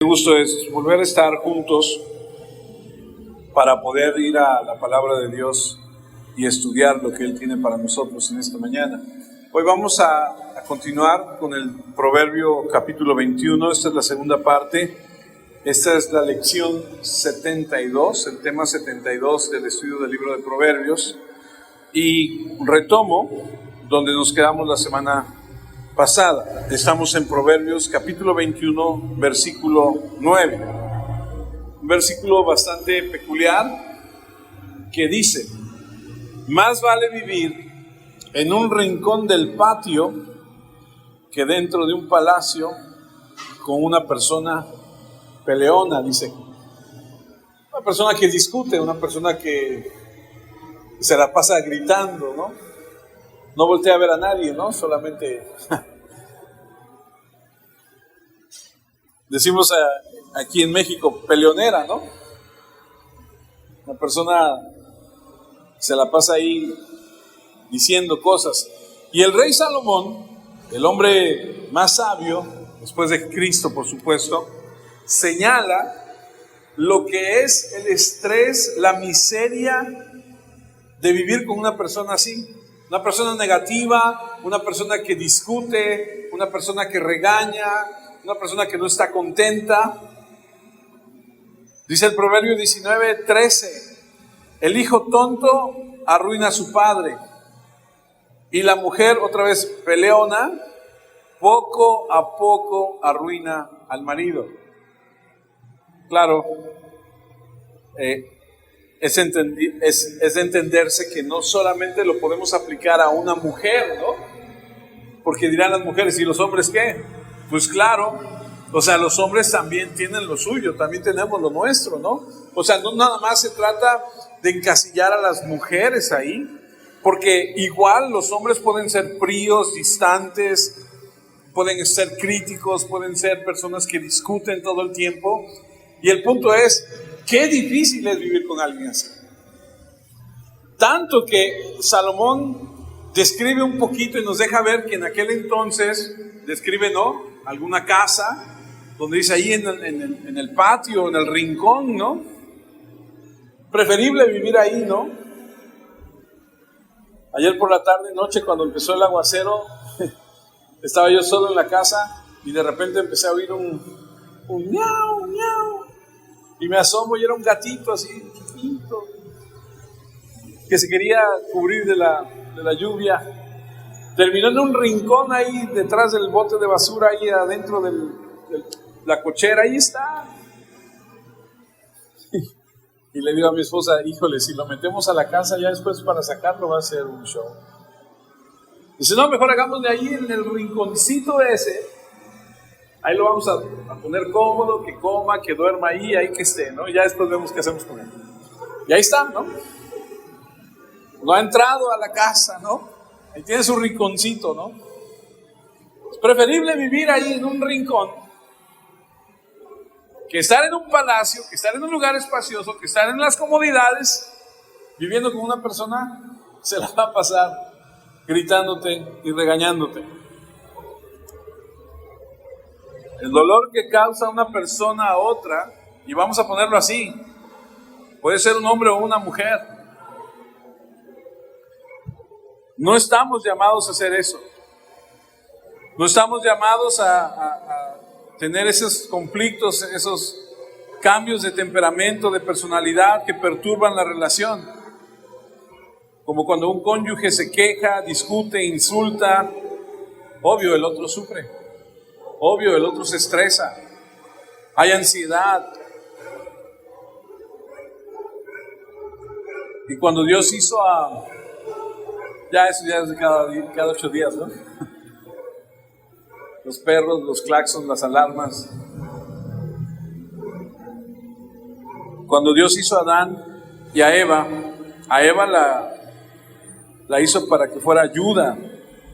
gusto es volver a estar juntos para poder ir a la palabra de Dios y estudiar lo que Él tiene para nosotros en esta mañana. Hoy vamos a continuar con el Proverbio capítulo 21, esta es la segunda parte, esta es la lección 72, el tema 72 del estudio del libro de Proverbios, y retomo donde nos quedamos la semana pasada. Estamos en Proverbios capítulo 21, versículo 9. Un versículo bastante peculiar que dice: más vale vivir en un rincón del patio que dentro de un palacio con una persona peleona, dice. Una persona que discute, una persona que se la pasa gritando, ¿no? No voltea a ver a nadie, ¿no? Solamente decimos aquí en México, peleonera, ¿no? Una persona se la pasa ahí diciendo cosas. Y el rey Salomón, el hombre más sabio, después de Cristo, por supuesto, señala lo que es el estrés, la miseria de vivir con una persona así. Una persona negativa, una persona que discute, una persona que regaña, una persona que no está contenta. Dice el Proverbio 19:13, el hijo tonto arruina a su padre, y la mujer, otra vez peleona, poco a poco arruina al marido. Claro, es de entenderse que no solamente lo podemos aplicar a una mujer, ¿no? Porque dirán las mujeres, ¿y los hombres qué? Pues claro, o sea, los hombres también tienen lo suyo, también tenemos lo nuestro, ¿no? O sea, no nada más se trata de encasillar a las mujeres ahí, porque igual los hombres pueden ser fríos, distantes, pueden ser críticos, pueden ser personas que discuten todo el tiempo, y el punto es, qué difícil es vivir con alguien así. Tanto que Salomón describe un poquito y nos deja ver que en aquel entonces, describe, ¿no?, alguna casa, donde dice ahí en el patio, en el rincón, ¿no? Preferible vivir ahí, ¿no? Ayer por la tarde, noche, cuando empezó el aguacero, estaba yo solo en la casa y de repente empecé a oír un miau, miau. Y me asomo y era un gatito así, chiquito, que se quería cubrir de la lluvia. Terminó en un rincón ahí detrás del bote de basura, ahí adentro de la cochera, ahí está. Y le digo a mi esposa, híjole, si lo metemos a la casa ya después para sacarlo va a ser un show. Dice, no, mejor hagámosle ahí en el rinconcito ese. Ahí lo vamos a poner cómodo, que coma, que duerma ahí que esté, ¿no? Y ya después vemos qué hacemos con él. Y ahí está, ¿no? No ha entrado a la casa, ¿no? Ahí tiene su rinconcito, ¿no? Es preferible vivir ahí en un rincón que estar en un palacio, que estar en un lugar espacioso, que estar en las comodidades, viviendo con una persona, se la va a pasar gritándote y regañándote. El dolor que causa una persona a otra, y vamos a ponerlo así, puede ser un hombre o una mujer. No estamos llamados a hacer eso. No estamos llamados a tener esos conflictos, esos cambios de temperamento, de personalidad que perturban la relación. Como cuando un cónyuge se queja, discute, insulta, obvio el otro sufre. Obvio, el otro se estresa, hay ansiedad. Y cuando Dios hizo ya eso ya es de cada 8 días, ¿no? Los perros, los claxons, las alarmas. Cuando Dios hizo a Adán y a Eva la hizo para que fuera ayuda,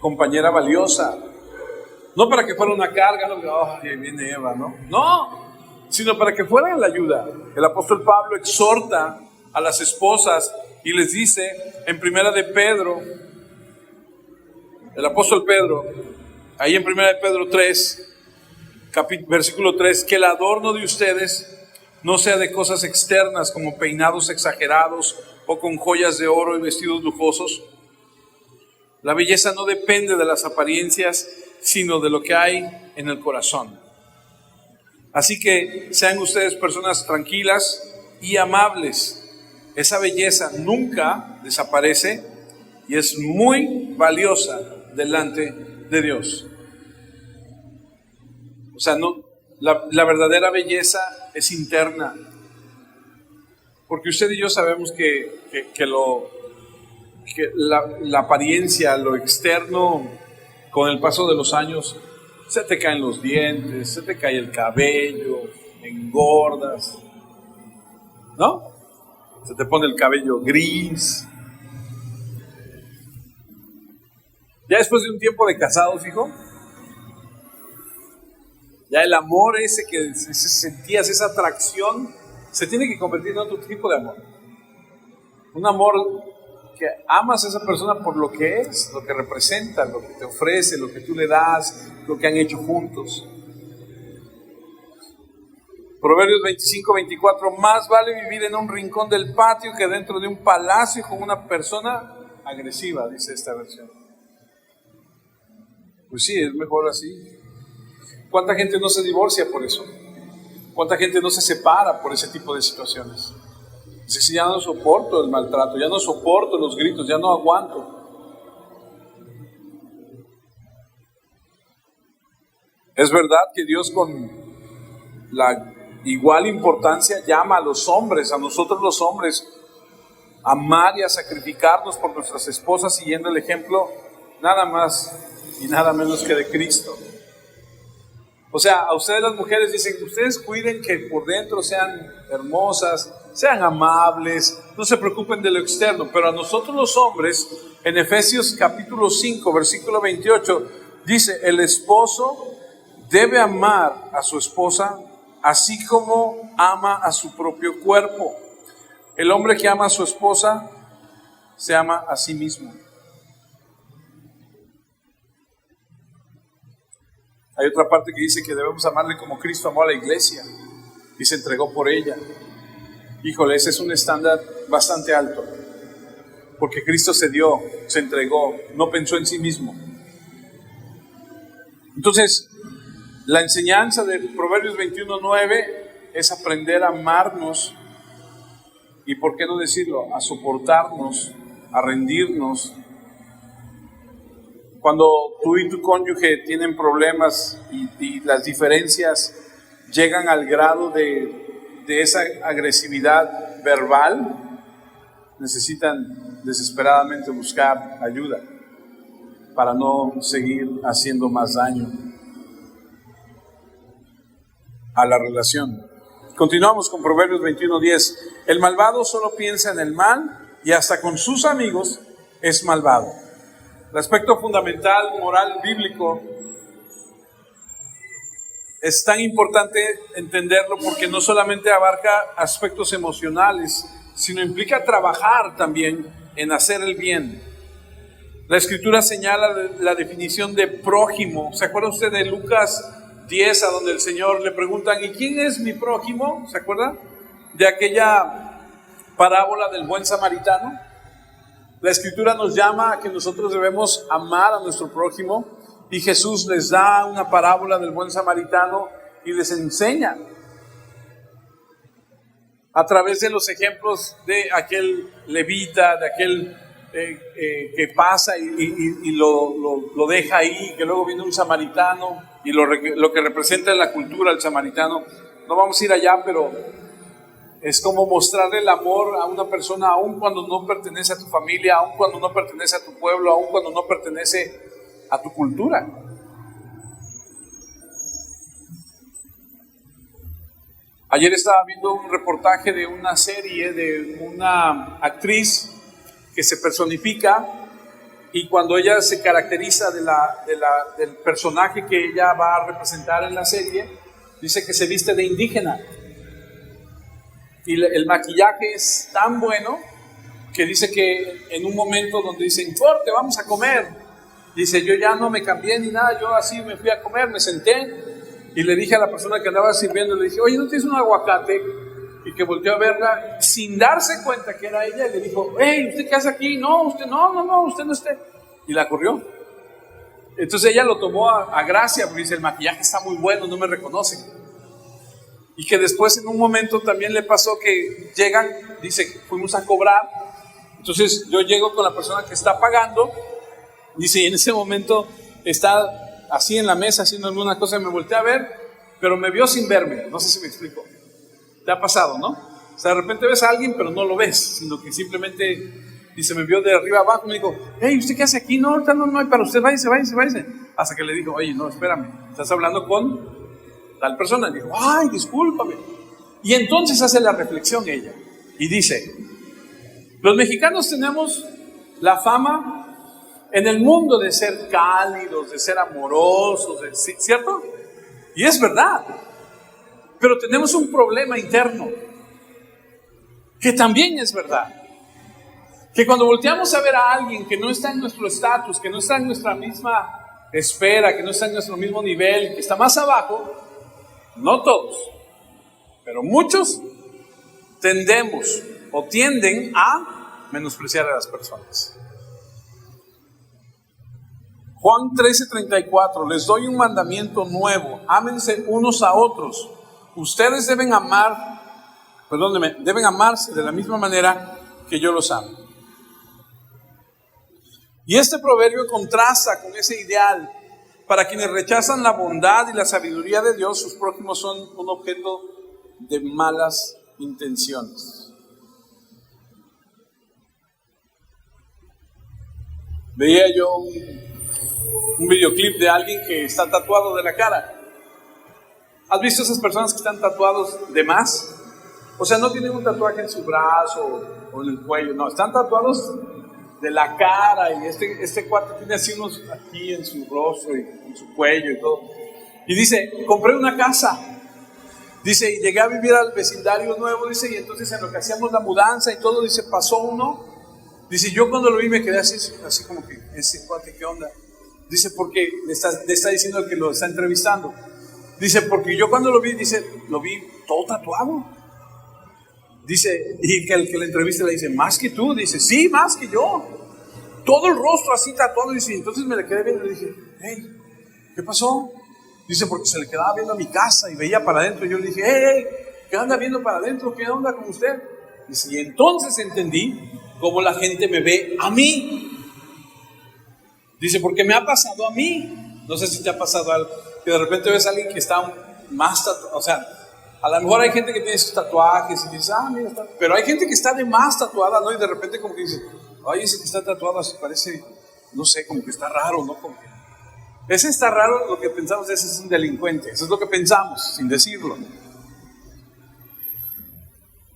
compañera valiosa. No para que fuera una carga, no, ahí viene Eva, ¿no? No, sino para que fuera la ayuda. El apóstol Pablo exhorta a las esposas y les dice en primera de Pedro, el apóstol Pedro, ahí en primera de Pedro 3, Versículo 3, que el adorno de ustedes no sea de cosas externas como peinados exagerados o con joyas de oro y vestidos lujosos. La belleza no depende de las apariencias, sino de lo que hay en el corazón. Así que sean ustedes personas tranquilas y amables. Esa belleza nunca desaparece y es muy valiosa delante de Dios. O sea, la verdadera belleza es interna. Porque usted y yo sabemos que la apariencia, lo externo, con el paso de los años, se te caen los dientes, se te cae el cabello, engordas, ¿no? Se te pone el cabello gris. Ya después de un tiempo de casados, hijo, ya el amor ese que sentías, esa atracción, se tiene que convertir en otro tipo de amor. Un amor que amas a esa persona por lo que es, lo que representa, lo que te ofrece, lo que tú le das, lo que han hecho juntos. Proverbios 25-24, más vale vivir en un rincón del patio que dentro de un palacio con una persona agresiva, dice esta versión. Pues sí, es mejor así. ¿Cuánta gente no se divorcia por eso? ¿Cuánta gente no se separa por ese tipo de situaciones? Dice, sí, ya no soporto el maltrato, ya no soporto los gritos, ya no aguanto. Es verdad que Dios con la igual importancia llama a los hombres, a nosotros los hombres, a amar y a sacrificarnos por nuestras esposas siguiendo el ejemplo nada más y nada menos que de Cristo. O sea, a ustedes las mujeres dicen, ustedes cuiden que por dentro sean hermosas, sean amables, no se preocupen de lo externo, pero a nosotros los hombres, en Efesios capítulo 5, versículo 28, dice, el esposo debe amar a su esposa así como ama a su propio cuerpo. El hombre que ama a su esposa se ama a sí mismo. Hay otra parte que dice que debemos amarle como Cristo amó a la iglesia y se entregó por ella. Híjole, ese es un estándar bastante alto, porque Cristo se dio, se entregó, no pensó en sí mismo. Entonces, la enseñanza de Proverbios 21:9 es aprender a amarnos y, ¿por qué no decirlo?, a soportarnos, a rendirnos. Cuando tú y tu cónyuge tienen problemas y las diferencias llegan al grado de esa agresividad verbal, necesitan desesperadamente buscar ayuda para no seguir haciendo más daño a la relación. Continuamos con Proverbios 21:10. El malvado solo piensa en el mal y hasta con sus amigos es malvado. El aspecto fundamental, moral, bíblico, es tan importante entenderlo porque no solamente abarca aspectos emocionales, sino implica trabajar también en hacer el bien. La Escritura señala la definición de prójimo. ¿Se acuerda usted de Lucas 10, a donde el Señor le preguntan, ¿y quién es mi prójimo? ¿Se acuerda? De aquella parábola del buen samaritano. La Escritura nos llama a que nosotros debemos amar a nuestro prójimo, y Jesús les da una parábola del buen samaritano y les enseña a través de los ejemplos de aquel levita, de aquel que pasa y lo deja ahí, que luego viene un samaritano y lo que representa en la cultura el samaritano. No vamos a ir allá, pero es como mostrarle el amor a una persona aun cuando no pertenece a tu familia, aun cuando no pertenece a tu pueblo, aun cuando no pertenece a tu cultura. Ayer estaba viendo un reportaje de una serie de una actriz que se personifica, y cuando ella se caracteriza del personaje que ella va a representar en la serie, dice que se viste de indígena. Y el maquillaje es tan bueno que dice que en un momento donde dicen, corte, vamos a comer, dice, yo ya no me cambié ni nada, yo así me fui a comer, me senté y le dije a la persona que andaba sirviendo, le dije, oye, ¿no tienes un aguacate? Y que volteó a verla sin darse cuenta que era ella y le dijo, hey, ¿usted qué hace aquí? No, usted no, usted no esté. Y la corrió. Entonces ella lo tomó a gracia, porque dice, el maquillaje está muy bueno, no me reconocen. Y que después en un momento también le pasó que llegan, dice, fuimos a cobrar. Entonces yo llego con la persona que está pagando, dice, y en ese momento está así en la mesa haciendo alguna cosa, y me volteé a ver, pero me vio sin verme. No sé si me explico. Te ha pasado, ¿no? O sea, de repente ves a alguien, pero no lo ves, sino que simplemente, dice, me vio de arriba abajo, me dijo, hey, ¿usted qué hace aquí? No, ahorita no hay para usted, váyase. Hasta que le dijo, oye, no, espérame, estás hablando con tal persona. Y dijo, ay, discúlpame. Y entonces hace la reflexión ella, y dice, los mexicanos tenemos la fama en el mundo de ser cálidos, de ser amorosos, ¿cierto? Y es verdad. Pero tenemos un problema interno, que también es verdad. Que cuando volteamos a ver a alguien que no está en nuestro estatus, que no está en nuestra misma esfera, que no está en nuestro mismo nivel, que está más abajo, no todos, pero muchos tendemos o tienden a menospreciar a las personas. Juan 13:34, les doy un mandamiento nuevo, ámense unos a otros. Ustedes deben amarse de la misma manera que yo los amo. Y este proverbio contrasta con ese ideal. Para quienes rechazan la bondad y la sabiduría de Dios, sus prójimos son un objeto de malas intenciones. Veía yo un videoclip de alguien que está tatuado de la cara. ¿Has visto esas personas que están tatuados de más? O sea, no tienen un tatuaje en su brazo o en el cuello, no, están tatuados de la cara. Y este cuate tiene así unos aquí en su rostro y en su cuello y todo. Y dice, compré una casa. Dice, y llegué a vivir al vecindario nuevo, dice, y entonces en lo que hacíamos la mudanza y todo, dice, pasó uno. Dice, yo cuando lo vi me quedé así como que, ese cuate, ¿qué onda? Dice, porque le está diciendo que lo está entrevistando. Dice, porque yo cuando lo vi, dice, lo vi todo tatuado. Dice, y que el que le entrevista le dice, ¿más que tú? Dice, sí, más que yo. Todo el rostro así tatuado. Dice, entonces me le quedé viendo y le dije, hey, ¿qué pasó? Dice, porque se le quedaba viendo a mi casa y veía para adentro. Y yo le dije, hey, ¿qué anda viendo para adentro? ¿Qué onda con usted? Dice, y entonces entendí cómo la gente me ve a mí. Dice, porque me ha pasado a mí. No sé si te ha pasado algo, que de repente ves a alguien que está más tatuado. O sea, a lo mejor hay gente que tiene sus tatuajes y dices, mira, está. Pero hay gente que está de más tatuada, ¿no? Y de repente como que dice, ay, ese que está tatuado así parece, no sé, como que está raro, ¿no? Como que ese está raro, lo que pensamos, ese es un delincuente. Eso es lo que pensamos, sin decirlo.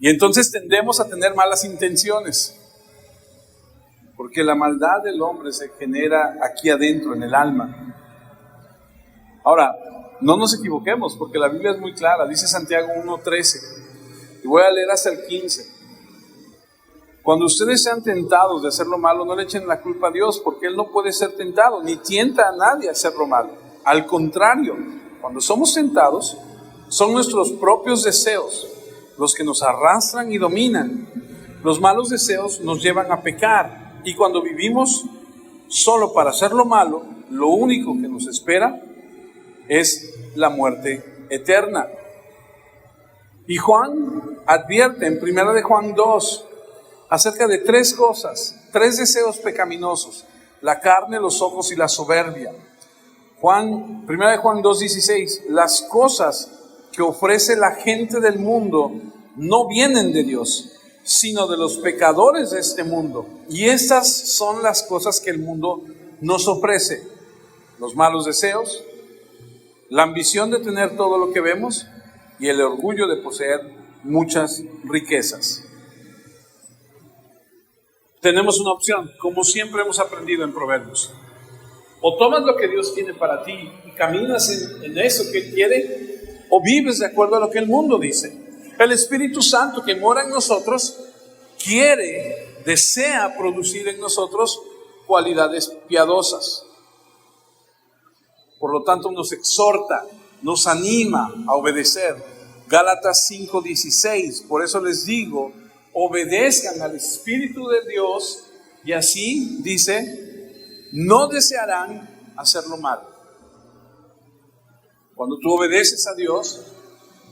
Y entonces tendemos a tener malas intenciones, porque la maldad del hombre se genera aquí adentro, en el alma. Ahora, no nos equivoquemos, porque la Biblia es muy clara. Dice Santiago 1:13, y voy a leer hasta el 15. Cuando ustedes sean tentados de hacer lo malo, no le echen la culpa a Dios, porque Él no puede ser tentado, ni tienta a nadie a hacer lo malo. Al contrario, cuando somos tentados, son nuestros propios deseos los que nos arrastran y dominan. Los malos deseos nos llevan a pecar, y cuando vivimos solo para hacer lo malo, lo único que nos espera es la muerte eterna. Y Juan advierte en 1 de Juan 2 acerca de 3 cosas, 3 deseos pecaminosos: la carne, los ojos y la soberbia. 1 de Juan 2:16, las cosas que ofrece la gente del mundo no vienen de Dios, sino de los pecadores de este mundo. Y estas son las cosas que el mundo nos ofrece: los malos deseos, la ambición de tener todo lo que vemos y el orgullo de poseer muchas riquezas. Tenemos una opción, como siempre hemos aprendido en Proverbios. O tomas lo que Dios tiene para ti y caminas en eso que Él quiere, o vives de acuerdo a lo que el mundo dice. El Espíritu Santo que mora en nosotros desea producir en nosotros cualidades piadosas. Por lo tanto, nos exhorta, nos anima a obedecer. Gálatas 5:16, por eso les digo, obedezcan al Espíritu de Dios y así, dice, no desearán hacer lo malo. Cuando tú obedeces a Dios,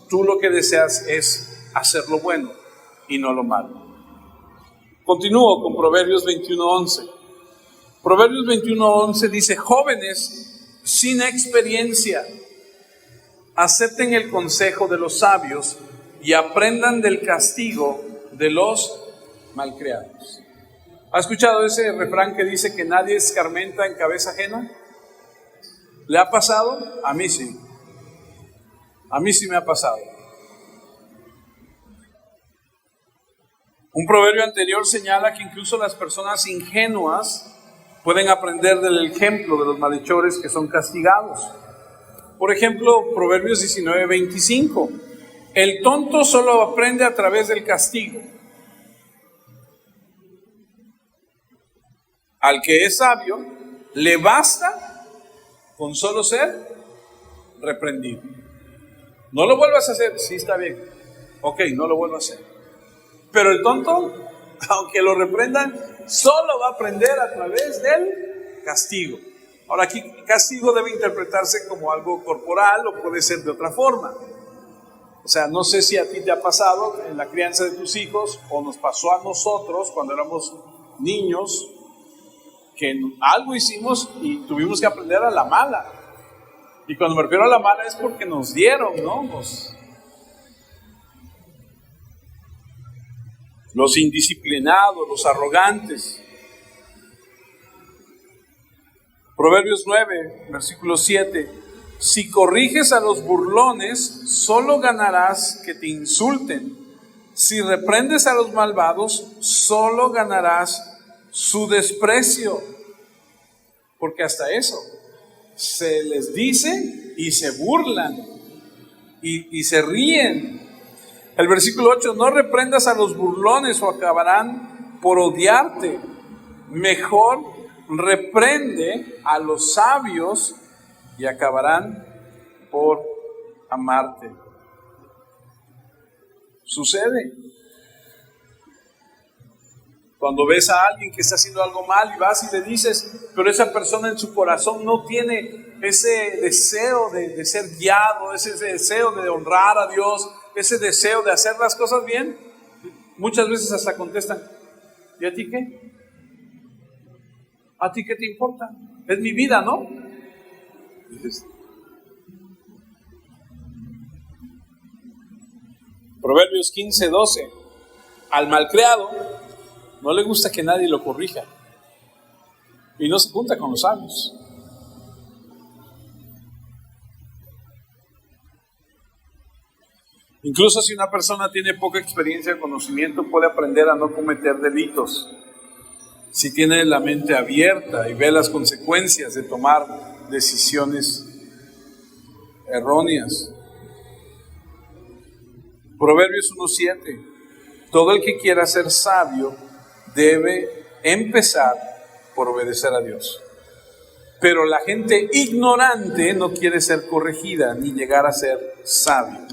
tú lo que deseas es hacer lo bueno y no lo malo. Continúo con Proverbios 21:11. Proverbios 21:11 dice, jóvenes sin experiencia, acepten el consejo de los sabios y aprendan del castigo de los malcriados. ¿Ha escuchado ese refrán que dice que nadie escarmenta en cabeza ajena? ¿Le ha pasado? A mí sí. A mí sí me ha pasado. Un proverbio anterior señala que incluso las personas ingenuas pueden aprender del ejemplo de los malhechores que son castigados. Por ejemplo, Proverbios 19:25. El tonto solo aprende a través del castigo. Al que es sabio, le basta con solo ser reprendido. No lo vuelvas a hacer, sí está bien. Ok, no lo vuelvo a hacer. Pero el tonto, aunque lo reprendan, solo va a aprender a través del castigo. Ahora aquí castigo debe interpretarse como algo corporal o puede ser de otra forma. O sea, no sé si a ti te ha pasado en la crianza de tus hijos o nos pasó a nosotros cuando éramos niños que algo hicimos y tuvimos que aprender a la mala. Y cuando me refiero a la mala es porque nos dieron, ¿no? Los indisciplinados, los arrogantes. Proverbios 9, versículo 7. Si corriges a los burlones, solo ganarás que te insulten. Si reprendes a los malvados, solo ganarás su desprecio. Porque hasta eso se les dice y se burlan y se ríen. El versículo 8, no reprendas a los burlones o acabarán por odiarte. Mejor reprende a los sabios y acabarán por amarte. Sucede. Cuando ves a alguien que está haciendo algo mal y vas y le dices, pero esa persona en su corazón no tiene ese deseo de ser guiado, ese deseo de honrar a Dios, ese deseo de hacer las cosas bien, muchas veces hasta contestan, ¿y a ti qué? ¿A ti qué te importa? Es mi vida, ¿no? Dices, Proverbios 15:12. Al malcriado no le gusta que nadie lo corrija y no se junta con los sabios. Incluso si una persona tiene poca experiencia o conocimiento, puede aprender a no cometer delitos. Si tiene la mente abierta y ve las consecuencias de tomar decisiones erróneas. Proverbios 1:7. Todo el que quiera ser sabio debe empezar por obedecer a Dios. Pero la gente ignorante no quiere ser corregida ni llegar a ser sabio.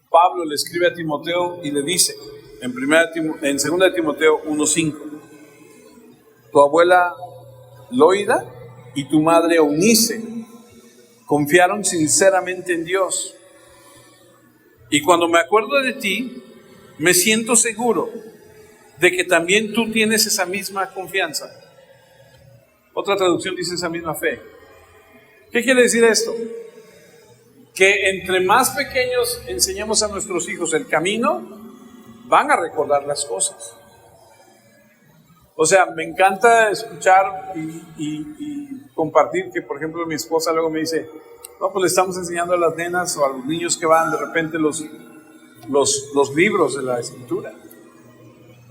Pablo le escribe a Timoteo y le dice en 2 Timoteo 1:5, tu abuela Loida y tu madre Eunice confiaron sinceramente en Dios. Y cuando me acuerdo de ti, me siento seguro de que también tú tienes esa misma confianza. Otra traducción dice esa misma fe. ¿Qué quiere decir esto? Que entre más pequeños enseñemos a nuestros hijos el camino, van a recordar las cosas. O sea, me encanta escuchar y compartir que, por ejemplo, mi esposa luego me dice, no, pues le estamos enseñando a las nenas o a los niños que van de repente los libros de la Escritura.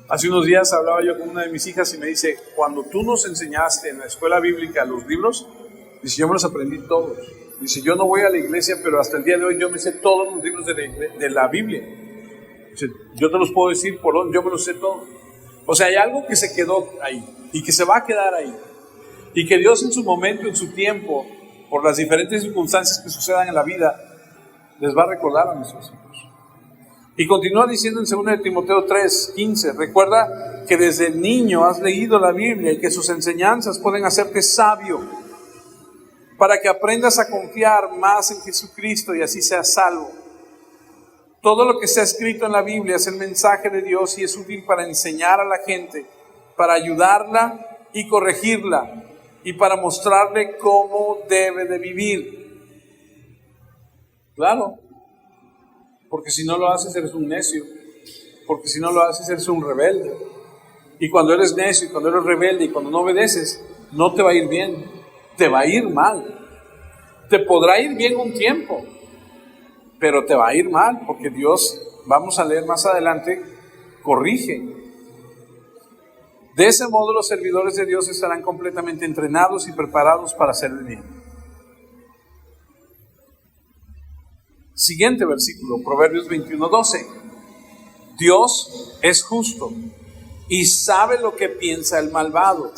Hace unos días hablaba yo con una de mis hijas y me dice, cuando tú nos enseñaste en la escuela bíblica los libros, dice, yo me los aprendí todos. Dice, yo no voy a la iglesia, pero hasta el día de hoy yo me sé todos los libros de la Biblia. Dice, yo te los puedo decir por dónde, yo me los sé todos. O sea, hay algo que se quedó ahí y que se va a quedar ahí. Y que Dios en su momento, en su tiempo, por las diferentes circunstancias que sucedan en la vida, les va a recordar a nuestros hijos. Y continúa diciendo en 2 de Timoteo 3:15, recuerda que desde niño has leído la Biblia y que sus enseñanzas pueden hacerte sabio para que aprendas a confiar más en Jesucristo y así seas salvo. Todo lo que está escrito en la Biblia es el mensaje de Dios y es útil para enseñar a la gente, para ayudarla y corregirla y para mostrarle cómo debe de vivir. Claro, porque si no lo haces eres un necio, porque si no lo haces eres un rebelde. Y cuando eres necio y cuando eres rebelde y cuando no obedeces, no te va a ir bien, te va a ir mal. Te podrá ir bien un tiempo, pero te va a ir mal, porque Dios, vamos a leer más adelante, corrige. De ese modo los servidores de Dios estarán completamente entrenados y preparados para hacer el bien. Siguiente versículo, Proverbios 21:12. Dios es justo y sabe lo que piensa el malvado.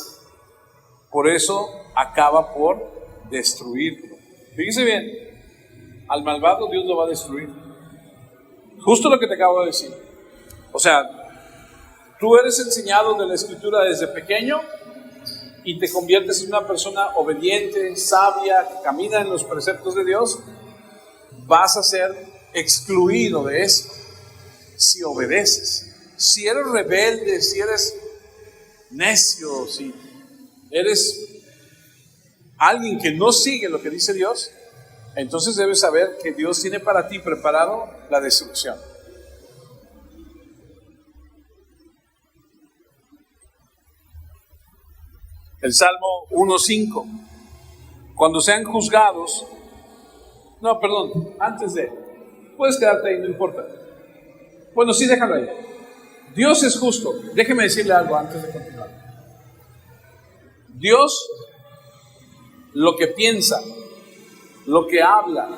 Por eso acaba por destruirlo. Fíjese bien, al malvado Dios lo va a destruir. Justo lo que te acabo de decir. O sea, tú eres enseñado de la Escritura desde pequeño y te conviertes en una persona obediente, sabia, que camina en los preceptos de Dios. Vas a ser excluido de eso si obedeces. Si eres rebelde, si eres necio, si eres alguien que no sigue lo que dice Dios, entonces debes saber que Dios tiene para ti preparado la destrucción. El Salmo 1:5. Cuando sean juzgados, no, perdón, antes de, puedes quedarte ahí, no importa. Bueno, sí, déjalo ahí. Dios es justo. Déjeme decirle algo antes de continuar. Dios, lo que piensa, lo que habla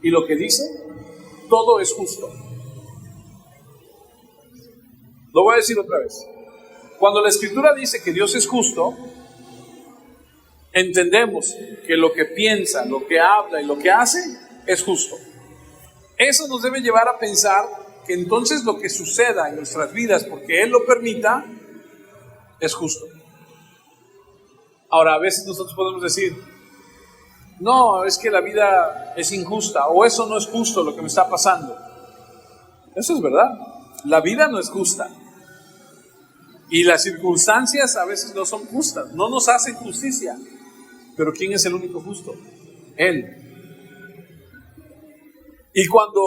y lo que dice, todo es justo. Lo voy a decir otra vez. Cuando la Escritura dice que Dios es justo, entendemos que lo que piensa, lo que habla y lo que hace es justo. Eso nos debe llevar a pensar que entonces lo que suceda en nuestras vidas, porque Él lo permita, es justo. Ahora, a veces nosotros podemos decir, no, es que la vida es injusta, o eso no es justo lo que me está pasando. Eso es verdad, la vida no es justa. Y las circunstancias a veces no son justas, no nos hacen justicia. Pero ¿quién es el único justo? Él. Y cuando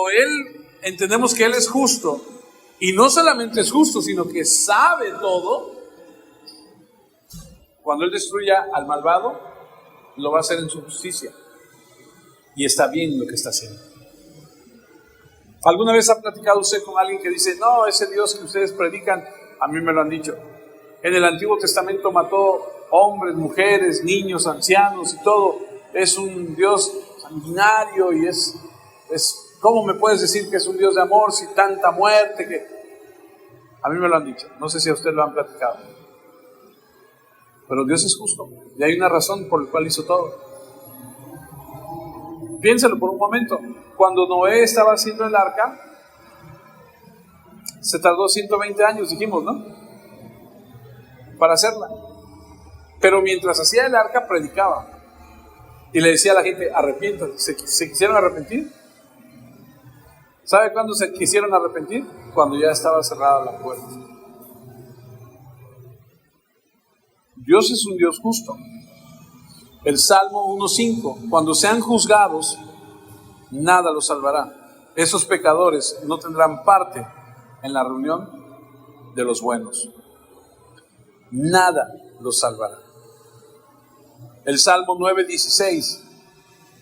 entendemos que Él es justo, y no solamente es justo, sino que sabe todo, cuando Él destruya al malvado, lo va a hacer en su justicia. Y está bien lo que está haciendo. ¿Alguna vez ha platicado usted con alguien que dice, no, ese Dios que ustedes predican, a mí me lo han dicho, en el Antiguo Testamento mató hombres, mujeres, niños, ancianos y todo, es un Dios sanguinario y es ¿cómo me puedes decir que es un Dios de amor si tanta muerte? Que a mí me lo han dicho, no sé si a usted lo han platicado, pero Dios es justo y hay una razón por la cual hizo todo. Piénselo por un momento. Cuando Noé estaba haciendo el arca, se tardó 120 años, dijimos, ¿no?, para hacerla. Pero mientras hacía el arca, predicaba y le decía a la gente, arrepiéntanse. ¿Se quisieron arrepentir? ¿Sabe cuándo se quisieron arrepentir? Cuando ya estaba cerrada la puerta. Dios es un Dios justo. El Salmo 1:5, cuando sean juzgados, nada los salvará. Esos pecadores no tendrán parte en la reunión de los buenos. Nada los salvará. El Salmo 9:16,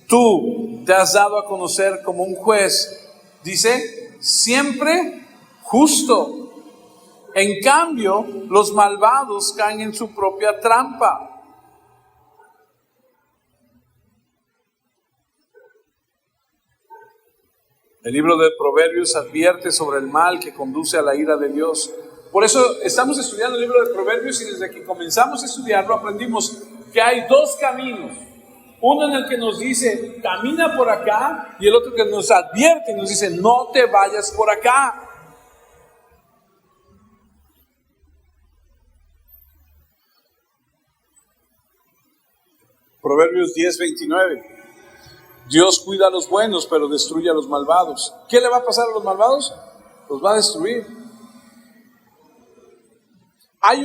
tú te has dado a conocer como un juez, dice, siempre justo. En cambio, los malvados caen en su propia trampa. El libro de Proverbios advierte sobre el mal que conduce a la ira de Dios Por eso estamos estudiando el libro de Proverbios y desde que comenzamos a estudiarlo aprendimos que hay dos caminos. Uno en el que nos dice, camina por acá, y el otro que nos advierte y nos dice, no te vayas por acá. Proverbios 10:29. Dios cuida a los buenos, pero destruye a los malvados. ¿Qué le va a pasar a los malvados? Los va a destruir. Hay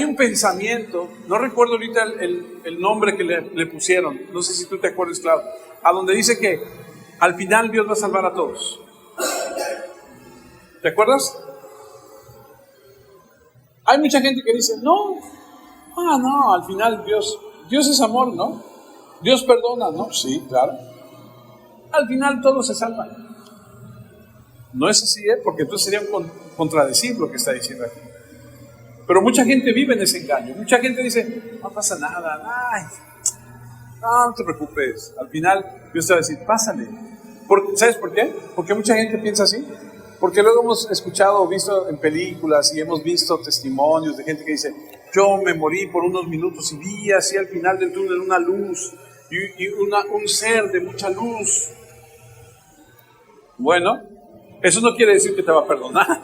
un pensamiento, no recuerdo ahorita el nombre que le pusieron, no sé si tú te acuerdas, claro, a donde dice que al final Dios va a salvar a todos. ¿Te acuerdas? Hay mucha gente que dice, no, al final Dios es amor, ¿no? Dios perdona, ¿no? Sí, claro. Al final todos se salvan. No es así, porque entonces sería contradecir lo que está diciendo aquí. Pero mucha gente vive en ese engaño. Mucha gente dice, no pasa nada, no te preocupes. Al final Dios te va a decir, pásale. ¿Sabes por qué? Porque mucha gente piensa así. Porque luego hemos escuchado o visto en películas y hemos visto testimonios de gente que dice, yo me morí por unos minutos y vi así al final del túnel una luz y un ser de mucha luz. Bueno, eso no quiere decir que te va a perdonar.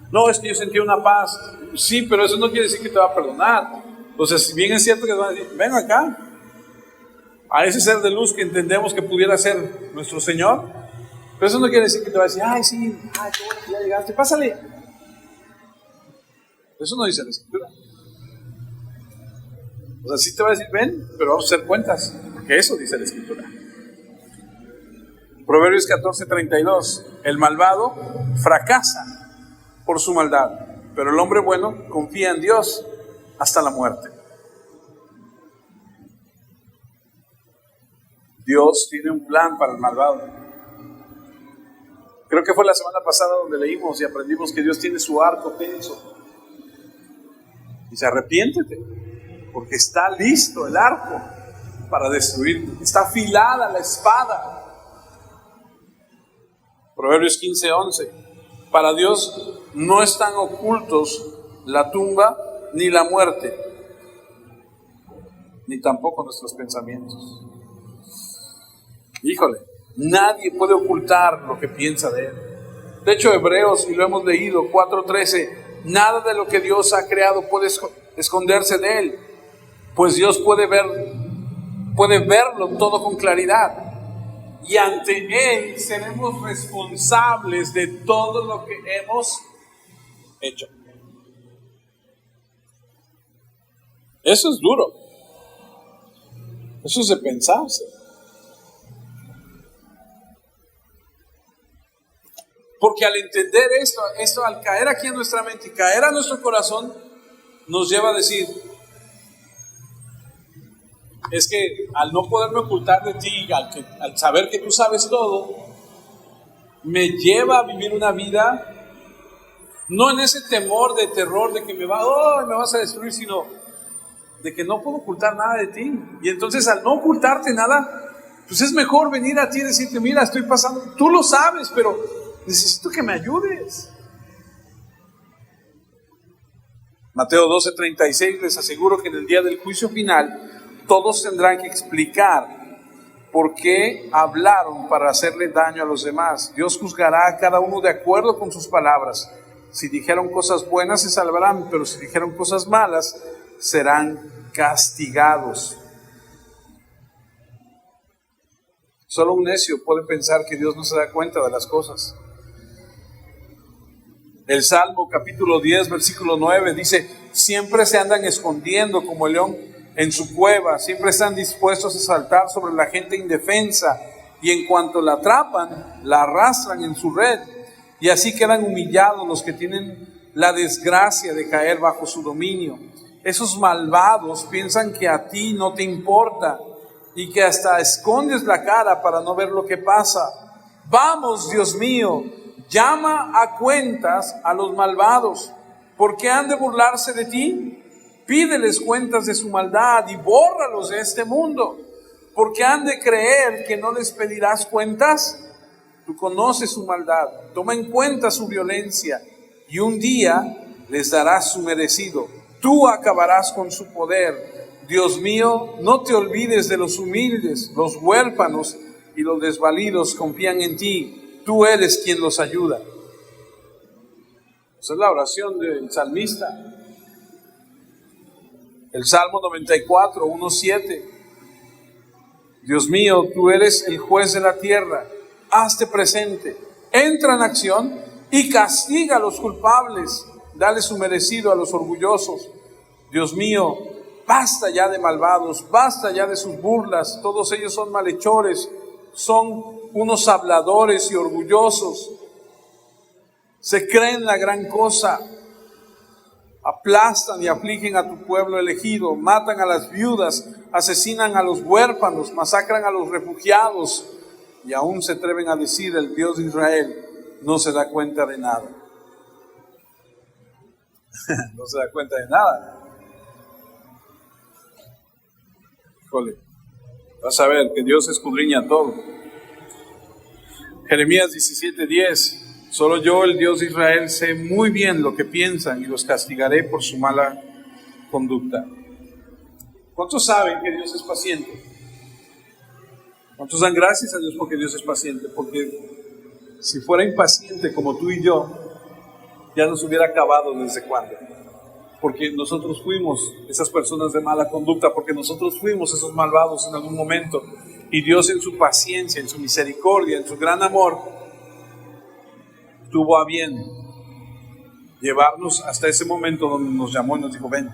No, es que yo sentí una paz. Sí, pero eso no quiere decir que te va a perdonar. Entonces, si bien es cierto que te van a decir, ven acá, a ese ser de luz que entendemos que pudiera ser nuestro Señor, pero eso no quiere decir que te va a decir, ay, sí, qué bueno que ya llegaste, pásale. Eso no dice la Escritura. O sea, sí te va a decir, ven, pero vamos a hacer cuentas, porque eso dice la Escritura. Proverbios 14:32, el malvado fracasa por su maldad, pero el hombre bueno confía en Dios hasta la muerte. Dios tiene un plan para el malvado. Creo que fue la semana pasada donde leímos y aprendimos que Dios tiene su arco tenso. Dice, arrepiéntete, porque está listo el arco para destruirte. Está afilada la espada. Proverbios 15:11. Para Dios no están ocultos la tumba ni la muerte, ni tampoco nuestros pensamientos. Híjole, nadie puede ocultar lo que piensa de Él. De hecho, Hebreos, y lo hemos leído, 4:13, nada de lo que Dios ha creado puede esconderse de Él, pues Dios puede verlo todo con claridad. Y ante Él seremos responsables de todo lo que hemos hecho. Eso es duro. Eso es de pensarse. Porque al entender esto al caer aquí en nuestra mente y caer a nuestro corazón, nos lleva a decir, es que al no poderme ocultar de ti, al saber que tú sabes todo, me lleva a vivir una vida no en ese temor de terror de que me vas a destruir, sino de que no puedo ocultar nada de ti. Y entonces al no ocultarte nada, pues es mejor venir a ti y decirte, mira, estoy pasando, tú lo sabes, pero necesito que me ayudes. Mateo 12:36, les aseguro que en el día del juicio final todos tendrán que explicar por qué hablaron para hacerle daño a los demás. Dios juzgará a cada uno de acuerdo con sus palabras. Si dijeron cosas buenas se salvarán, pero si dijeron cosas malas serán castigados. Solo un necio puede pensar que Dios no se da cuenta de las cosas. El Salmo capítulo 10 versículo 9 dice, siempre se andan escondiendo como el león en su cueva, siempre están dispuestos a saltar sobre la gente indefensa y en cuanto la atrapan, la arrastran en su red y así quedan humillados los que tienen la desgracia de caer bajo su dominio. Esos malvados piensan que a ti no te importa y que hasta escondes la cara para no ver lo que pasa. Vamos, Dios mío, llama a cuentas a los malvados. ¿Por qué han de burlarse de ti? Pídeles cuentas de su maldad y bórralos de este mundo. ¿Por qué han de creer que no les pedirás cuentas? Tú conoces su maldad, toma en cuenta su violencia y un día les darás su merecido. Tú acabarás con su poder. Dios mío, no te olvides de los humildes, los huérfanos y los desvalidos confían en ti. Tú eres quien los ayuda. Esa es la oración del salmista. El Salmo 94, 1:7. Dios mío, tú eres el juez de la tierra. Hazte presente, entra en acción y castiga a los culpables. Dale su merecido a los orgullosos. Dios mío, basta ya de malvados, basta ya de sus burlas. Todos ellos son malhechores, son unos habladores y orgullosos. Se creen la gran cosa. Aplastan y afligen a tu pueblo elegido, matan a las viudas, asesinan a los huérfanos, masacran a los refugiados y aún se atreven a decir: el Dios de Israel no se da cuenta de nada. No se da cuenta de nada. Híjole, vas a ver que Dios escudriña todo. Jeremías 17:10. Solo yo, el Dios de Israel, sé muy bien lo que piensan y los castigaré por su mala conducta. ¿Cuántos saben que Dios es paciente? ¿Cuántos dan gracias a Dios porque Dios es paciente? Porque si fuera impaciente como tú y yo, ya nos hubiera acabado desde cuándo. Porque nosotros fuimos esas personas de mala conducta, porque nosotros fuimos esos malvados en algún momento. Y Dios, en su paciencia, en su misericordia, en su gran amor, tuvo a bien llevarnos hasta ese momento donde nos llamó y nos dijo: ven,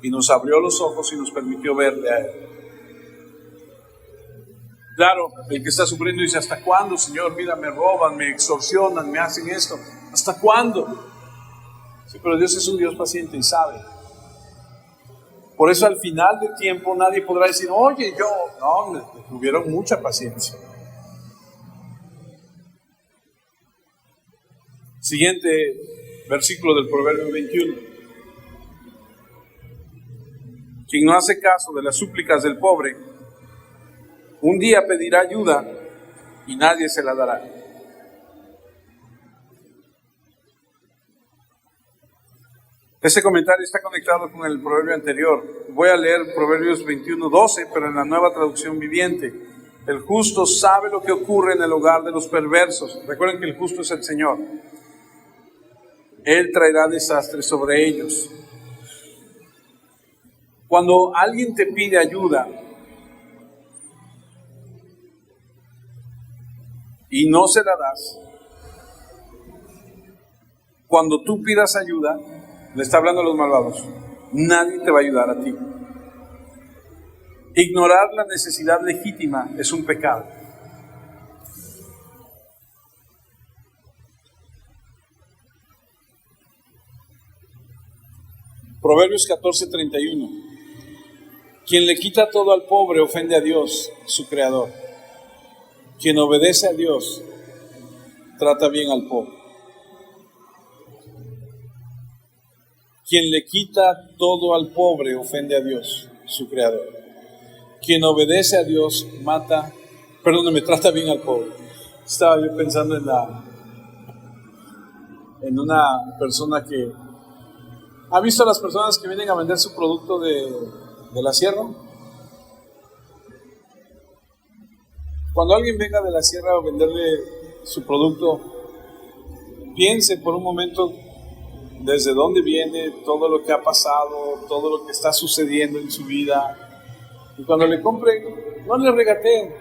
y nos abrió los ojos y nos permitió verle a Él. Claro, el que está sufriendo dice: ¿hasta cuándo, Señor? Mira, me roban, me extorsionan, me hacen esto. ¿Hasta cuándo? Sí, pero Dios es un Dios paciente y sabe. Por eso al final del tiempo nadie podrá decir: oye, yo. No, tuvieron mucha paciencia. Siguiente versículo del Proverbio 21. Quien no hace caso de las súplicas del pobre, un día pedirá ayuda y nadie se la dará. Este comentario está conectado con el proverbio anterior. Voy a leer Proverbios 21:12, pero en la Nueva Traducción Viviente. El justo sabe lo que ocurre en el hogar de los perversos. Recuerden que el justo es el Señor. Él traerá desastres sobre ellos. Cuando alguien te pide ayuda y no se la das, cuando tú pidas ayuda, le está hablando a los malvados, nadie te va a ayudar a ti. Ignorar la necesidad legítima es un pecado. Proverbios 14:31. Quien le quita todo al pobre ofende a Dios, su creador. Quien obedece a Dios trata bien al pobre. Quien le quita todo al pobre ofende a Dios, su creador. Quien obedece a Dios trata bien al pobre. Estaba yo pensando en una persona que ¿ha visto a las personas que vienen a vender su producto de la sierra? Cuando alguien venga de la sierra a venderle su producto, piense por un momento desde dónde viene, todo lo que ha pasado, todo lo que está sucediendo en su vida. Y cuando le compre, no le regateen.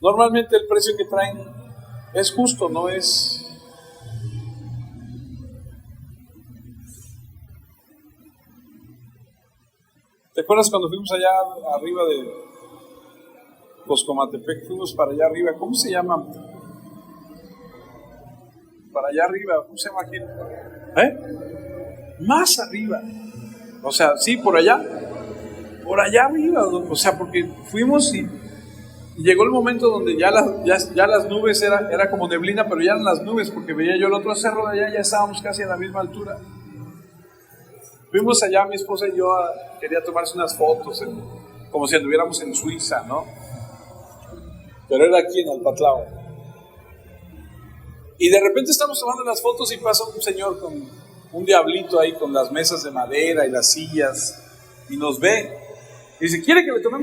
Normalmente el precio que traen es justo, no es... ¿Te acuerdas cuando fuimos allá arriba de Coscomatepec? Fuimos para allá arriba, ¿cómo se llama? Para allá arriba, ¿cómo se llama aquí? Más arriba. O sea, sí, por allá arriba. O sea, porque fuimos y llegó el momento donde ya las nubes era como neblina, pero ya eran las nubes, porque veía yo el otro cerro de allá, ya estábamos casi a la misma altura. Fuimos allá, mi esposa y yo, quería tomarse unas fotos, como si anduviéramos en Suiza, ¿no? pero era aquí en Alpatlao. Y de repente estamos tomando las fotos y pasa un señor con un diablito ahí con las mesas de madera y las sillas y nos ve. Y dice, ¿quiere que le tome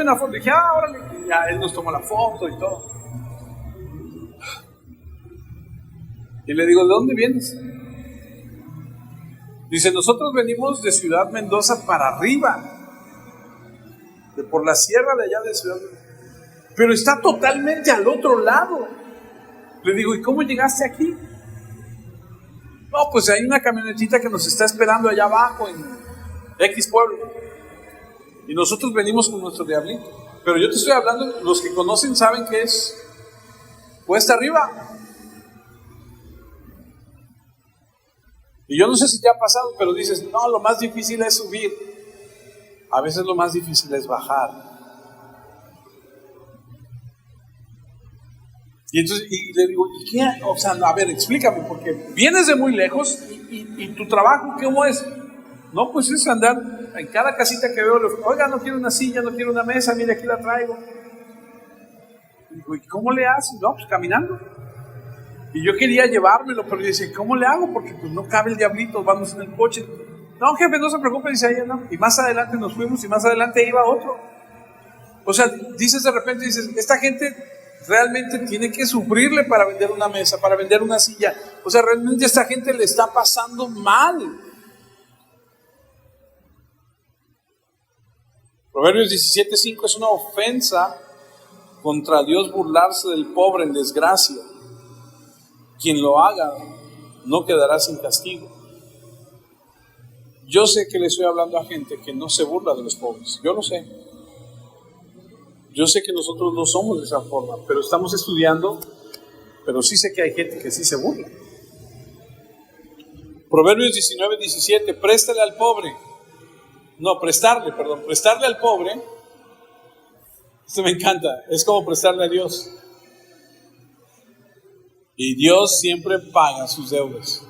una foto? Y dije, órale. Y ya él nos tomó la foto y todo. Y le digo, ¿de dónde vienes? Dice, nosotros venimos de Ciudad Mendoza para arriba, por la sierra de allá de Ciudad Mendoza, pero está totalmente al otro lado. Le digo, ¿y cómo llegaste aquí? No, pues hay una camionetita que nos está esperando allá abajo en X pueblo, y nosotros venimos con nuestro diablito. Pero yo te estoy hablando, los que conocen saben que es cuesta arriba. Y yo no sé si te ha pasado, pero dices, no, lo más difícil es subir. A veces lo más difícil es bajar. Y entonces y le digo, ¿y qué? O sea, a ver, explícame, porque vienes de muy lejos y tu trabajo, ¿cómo es? No, pues es andar en cada casita que veo, oiga, no quiero una silla, no quiero una mesa, mire, aquí la traigo. Y digo, ¿y cómo le haces? No, pues caminando. Y yo quería llevármelo, pero yo decía, ¿cómo le hago? Porque pues no cabe el diablito, vamos en el coche. No, jefe, no se preocupe, dice ella, no. Y más adelante nos fuimos y más adelante iba otro. O sea, dices de repente, esta gente realmente tiene que sufrirle para vender una mesa, para vender una silla. O sea, realmente a esta gente le está pasando mal. Proverbios 17:5 es una ofensa contra Dios burlarse del pobre en desgracia. Quien lo haga no quedará sin castigo. Yo sé que le estoy hablando a gente que no se burla de los pobres. Yo lo sé. Yo sé que nosotros no somos de esa forma, pero estamos estudiando, pero sí sé que hay gente que sí se burla. Proverbios 19:17, prestarle al pobre. Esto me encanta, es como prestarle a Dios. Y Dios siempre paga sus deudas.